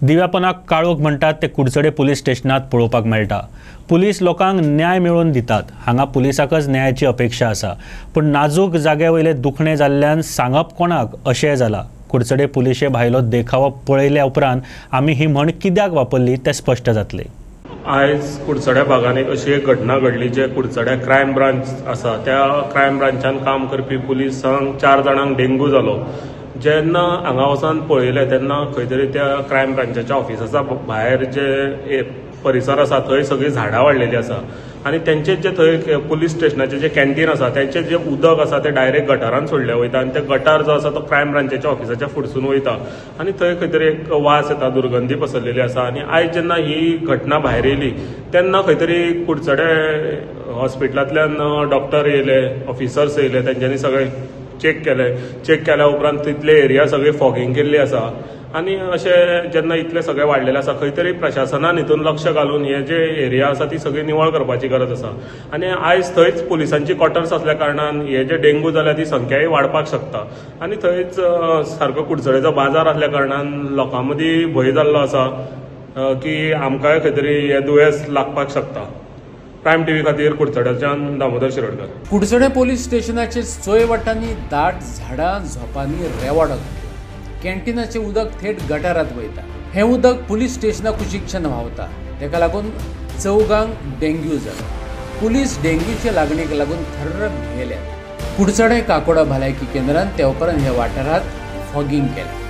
दिव्यापनाक काळोख म्हणटात ते कुडचडे पुलीस स्टेशनात पळोवपाक मेळटा। पुलीस लोकांक न्याय मेळोवन दितात, हांगा पुलिसाकच न्यायाची अपेक्षा आसा। पण नाजूक जाग्या वयले दुखणे जाल्ल्यान सांगप कोणाक अशें जाला। कुडचडे पुलिशे भायलो देखावो पळयल्या उपरांत आमी ही म्हण कित्याक वापरली तें स्पश्ट जातलें। आयज कुडचड्या भागांत एक अशी एक घटना घडली जे कुडचड्या क्रायम ब्रांच आसा त्या क्रायम ब्रांचान काम करपी पुलिसांक 4 जाणांक डेंगू जालो। जेन्ना हांगा वचून पळयलें तेन्ना खंय तरी त्या क्रायम ब्रांचाच्या ऑफिसाच्या भायर जे परिसर आसा थंय सगळीं झाडां वाडलेलीं आसा आनी तेंचे जे थंय पुलीस स्टेशनाचें जे कॅन्टीन आसा तेंचें जे उदक आसा तें डायरेक्ट गटारान सोडलें वयता आनी ते गटार जो आसा तो क्रायम ब्रांचाच्या ऑफिसाच्या फुडसून वयता आनी थंय खंय तरी एक वास येता, दुर्गंधी पसरलेली आसा। आनी आयज जेन्ना ही घटना भायर येयली तेन्ना खंय तरी कुडचडे हॉस्पिटलांतल्यान डॉक्टर येयले, ऑफिसर्स येयले, तेंच्यांनी सगळें चेक केल्या उपरांत तितले एरिया सगळी फॉगिंग केल्ली आसा आनी अशें जेन्ना इतलें सगळें वाडलेलें आसा खंय तरी प्रशासनान हितून लक्ष घालून हे जे एरिया आसा ती सगळी निवळ करपाची गरज आसा। आनी आयज थंयच पुलिसांची क्वॉर्टर्स आसल्या कारणान हे जे डेंगू जाल्या ती संख्याय वाडपाक शकता आनी थंयच सारको कुडचडेचो बाजार आसल्या कारणान लोकां मदीं भंय जाल्लो आसा की आमकांय खंय तरी हे दुयेंस लागपाक शकता। प्रायम टीव्ही खातीर कुडचड्याच्यान दामोदर शिरोडकर। कुडचडे पुलीस स्टेशनाचे चोय वाटांनी दाट झाडां झोपांनी रेवाडो कॅन्टीनाचे उदक थेट गटारात वयता। हे उदक पुलीस स्टेशना कुशीकच्यान व्हांवता, तेका लागून 4गांक डेंग्यू जाला। पुलीस डेंग्यूचे लागणेक लागून थर्र भियेल्यात। कुडचडे काकोडा भलायकी केंद्रान ते उपरांत ह्या वाठारात फॉगिंग केलें।